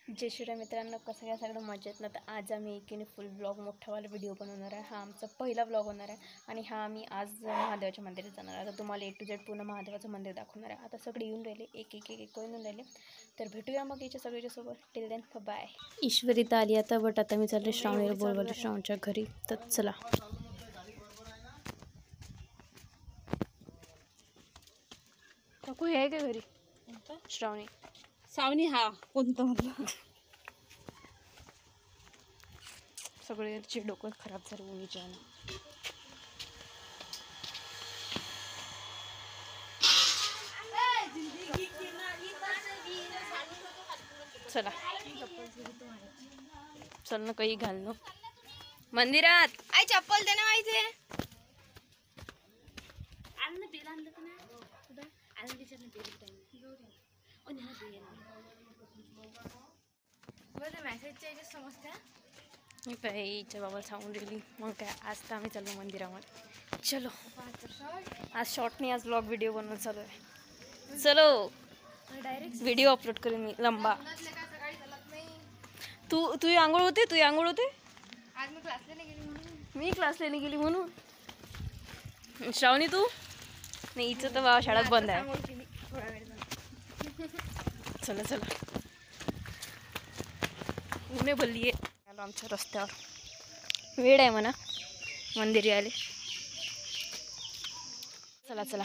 जय श्रीराम मित्रांनो, कसं काय सगळं मजेत ना. तर आज आम्ही एकीने फुल ब्लॉग मोठावाला व्हिडिओ बनवणार आहे. हा आमचा पहिला ब्लॉग होणार आहे आणि हा आम्ही आज महादेवाच्या मंदिरात जाणार आहे. आता तुम्हाला A to Z पूर्ण महादेवाचं मंदिर दाखवणार आहे. आता सगळे येऊन राहिले, एक येऊन राहिले. तर भेटूया मग याच्या सगळ्याच्या सोबत. Till then bye. ईश्वरी तर आली आता, बट आता मी चालले श्रावणीला बोलवलं श्रावणच्या घरी. तर चला. काकू हे आहे का घरी? श्रावणी सावनी हा कोणतं म्हटलं सगळ्याचे डोकं खराब झालं मुलीच्या. चला चल ना, काही घाल ना मंदिरात. आई चप्पल दे ना माहिती मी पाहिजे बाबा सांगून दिली. मग काय, आज तर आम्ही चाललो मंदिरामध्ये. चलो, आज शॉर्ट नाही, आज ब्लॉग व्हिडिओ बनवून चालू आहे. चलो, डायरेक्ट व्हिडिओ अपलोड करेन मी लंबा. तू आंघोळ होते, आज मी क्लासला नाही गेली म्हणून. मी क्लासला नाही गेली म्हणून. श्रावणी तू नाही, हिचं तर बाबा शाळाच बंद आहे. थोडा वेळ चला उने भरली आहे. आलो आमच्या रस्त्यावर. वेळ आहे म्हणा मंदिर यायले. चला आहे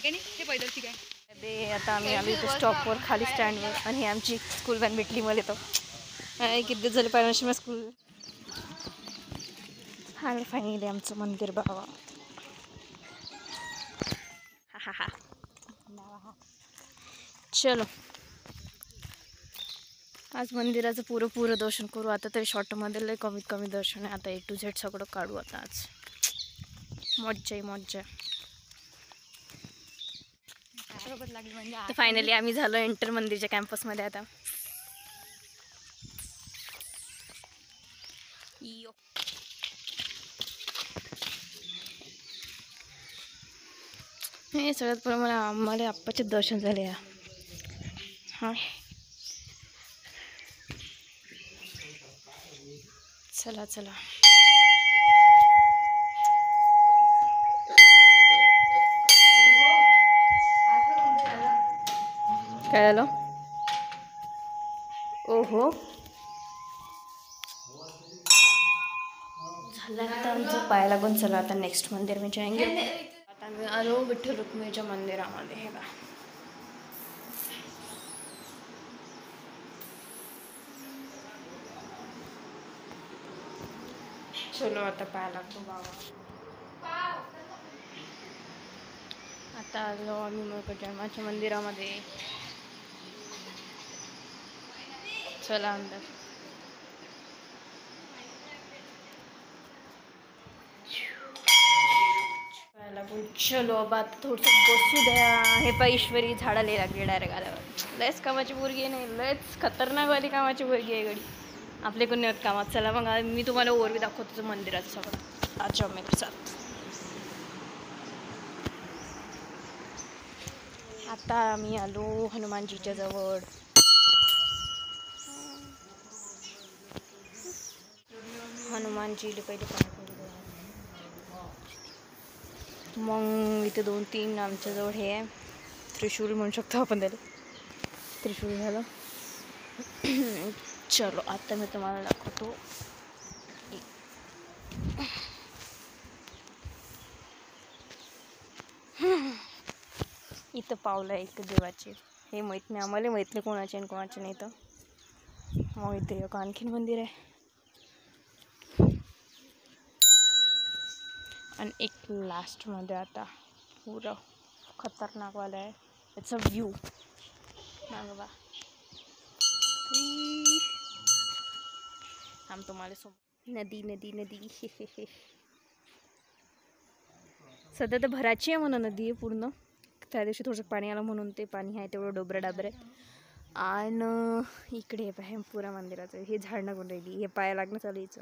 का नाही ते पैदलची काय ते. आता आम्ही आलो इथे स्टॉपवर, खाली स्टँडवर. आणि आमची स्कूल व्हॅन भेटली मला. तो किती दिवस झाले पाहिजे स्कूल. हा फायनली आमचं मंदिर बाबा. हा चलो, आज मंदिराचं पुरं दर्शन करू. आता तरी शॉर्टमध्ये लय कमी दर्शन आहे. आता A to Z सगळं काढू आता. आज मज्जा. लागली म्हणजे तर फायनली आम्ही झालो एंटर मंदिरच्या कॅम्पसमध्ये. आता हे सगळ्यात पहिलं आम्हाला आप्पाचे दर्शन झाले. हा चला काय झालं? ओहो, झालं आता आमचं पाय लागून. चला आता नेक्स्ट मंदिर मी जाएंगे. आता मी आलो विठ्ठल रुक्मिणीच्या मंदिरामध्ये. हे बा, चलो आता पाय लागतो बाबा. आता आलो आम्ही मग जन्माच्या मंदिरामध्ये. चला अंदर. चलो अब थोडंसं बसू द्या. हे पाय ईश्वरी झाडाला लागली डायरेक्ट आल्यावर. लयच कामाची पोरगी आहे, नाही लयच खतरनाकवाली कामाची पोरगी आहे गडी. आपले कोणी नाही कामात. चला मग मी तुम्हाला ओरवी दाखवतो मंदिराचं सगळं. अच्छा मेरे साथ. आता आम्ही आलो हनुमानजीच्या जवळ. हनुमानजीला पहिले पाणी पडू. मग इथे 2-3 आमच्याजवळ हे आहे, त्रिशूल म्हणू शकतो आपण त्याला. त्रिशूल झालं. चलो आता मी तुम्हाला दाखवतो. इथं पावलं आहे एक देवाचे. हे माहीत नाही आम्हाला, माहीत नाही कोणाचे आणि कोणाचे नाही. तर मग इथे एक आणखीन मंदिर आहे. आणि एक लास्टमध्ये आता पुरं खतरनाकवाला आहे याचा व्ह्यू. बघा आम तुम्हाला नदी. सध्या तर भराची आहे म्हणा नदी आहे पूर्ण. त्या दिवशी थोडंसं पाणी आलं म्हणून ते पाणी आहे तेवढं डोबरं आहे. आणि इकडे हे पाय पुरा मंदिराचं हे झाड लागून राहिली. हे पाया लागणं चालू यायचं.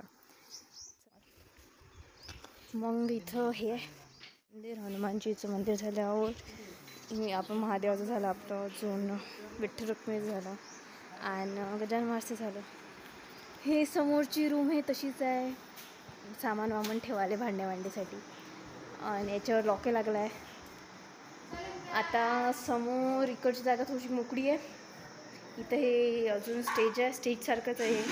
मग इथं हे मंदिर, हनुमानजीचं मंदिर झाल्यावर आपण महादेवाचं झालं आपलं, अजून विठ्ठल रुक्मिणी झालं. आणि गजानन महाराजचं झालं. हे समोरची रूम आहे तशीच आहे, सामान वामान ठेवाले भांड्यासाठी. आणि याच्यावर लॉके लागला आहे. आता समोर इकडची जागा थोडीशी मोकळी आहे. इथं हे अजून स्टेज आहे, स्टेजसारखंच आहे हे.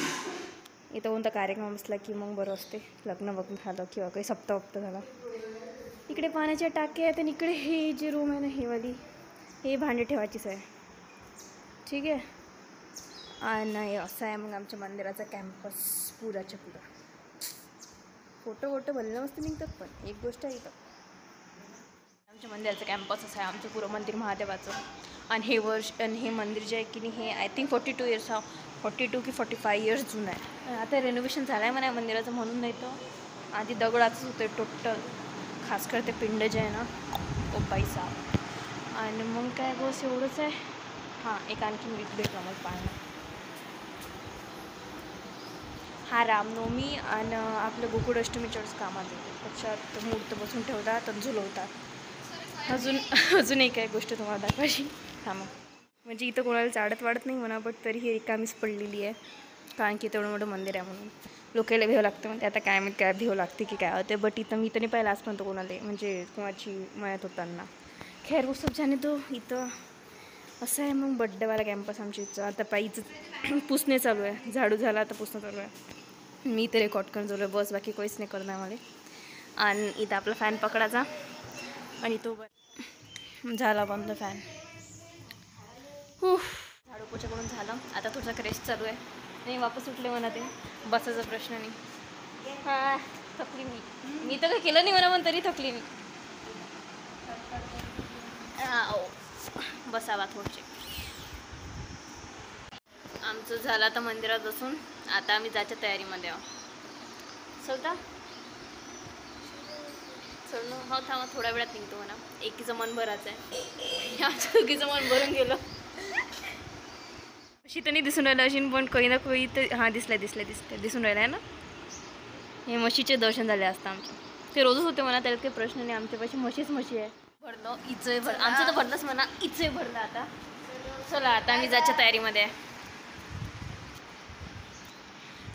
इथं कोणता कार्यक्रम असला की मग बरं असते, लग्न वग्न झालं किंवा काही सप्ताह झाला. इकडे पाण्याच्या टाक्या आहेत आणि इकडे हे जे रूम आहे ना हे वाली, हे भांडे ठेवायचीच आहे. ठीक आहे. आणि असं आहे मग आमच्या मंदिराचा कॅम्पस पुराच्या पुरा. फोटो भरले मस्त निघतात. पण एक गोष्ट आहे, इथं आमच्या मंदिराचं कॅम्पस असं आहे, आमचं पुरं मंदिर महादेवाचं. आणि हे मंदिर जे आहे की नाही, हे आय थिंक 42 इयर्स 42 की 45 इयर्स जुनं आहे. आता रेनोव्हेशन झालं आहे म्हणा मंदिराचं, म्हणून नाही तर आधी दगडाचंच होतं टोटल, खास कर ते पिंड जे आहे ना ओ पैसा. आणि मग काय बस एवढंच आहे. हां, एक आणखी भेटला मग पाहणं. हा रामनवमी आणि आपलं गोकुळ अष्टमीच्याच कामात येते. त्याच्यात मूर्त बसून ठेवतात आणि झुलवतात. अजून एक आहे गोष्ट तुम्हाला दाखवायची. हां, मग म्हणजे इथं कोणाला चाडत वाढत नाही म्हणा, बट तरी ही रिकामीच पडलेली आहे, कारण की तेवढं मोठं मंदिर आहे म्हणून लोकांना भेव लागतं. म्हणजे आता काय भेव लागते की काय होते, बट इथं मी तर नाही पाहिलं आजपर्यंत कोणाला, म्हणजे कोणाची मयात होताना. खैर उत्सव जाणे तो. इथं असं आहे मग बड्डेवाला कॅम्पस आमच्या इथं. आता पायीचं पुसणे चालू आहे, झाडू झाला आता पुसणं चालू आहे. मी तर रेकॉर्ड करून चालू आहे बस, बाकी काहीच नाही करणार मला. आणि इथं आपला फॅन पकडायचा आणि तो झाला बंद फॅन. झाडू पोछा करून झालं. आता थोडंसं क्रेश चालू आहे. नाही वापस उठले म्हणा, ते बसायचा प्रश्न नाही. हां, थकली मी तर काही केलं नाही म्हणा, पण तरी थकली मी. बसावा थोडसे. आमचं झालं आता मंदिरात बसून. आता आम्ही जायच्या तयारीमध्ये आहोत. चलता चल ना. हो थांबा, थोड्या वेळात निघतो म्हणा. एकीचं मन भरायचं आहे, आमच्या दोघीचं मन भरून गेलं. अशी तर नाही दिसून राहिलं अशी, पण काही ना काही तर हां दिसलं दिसून राहिलं आहे ना. हे म्हशीचे दर्शन झाले असतं आमचं. ते रोजच होते म्हणा, त्याला काही प्रश्न नाही. आमच्यापाशी म्हशी आहे. भरलं इचंही भरलं, आमचं तर भरलंच म्हणा, इचंही भरलं. आता चला, आता आम्ही जायच्या तयारीमध्ये आहे.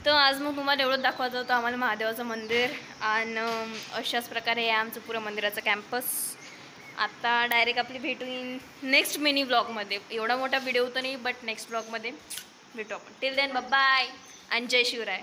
तर आज मग तुम्हाला एवढंच दाखवायचं होतं आम्हाला महादेवाचं मंदिर. आणि अशाच प्रकारे आहे आमचं पुरं मंदिराचं कॅम्पस. आता डायरेक्ट आपली भेटू नेक्स्ट मिनी ब्लॉगमध्ये. एवढा मोठा व्हिडिओ तर नाही, बट नेक्स्ट ब्लॉगमध्ये भेटू आपण. टिल देन बाय आणि जय शिवराय.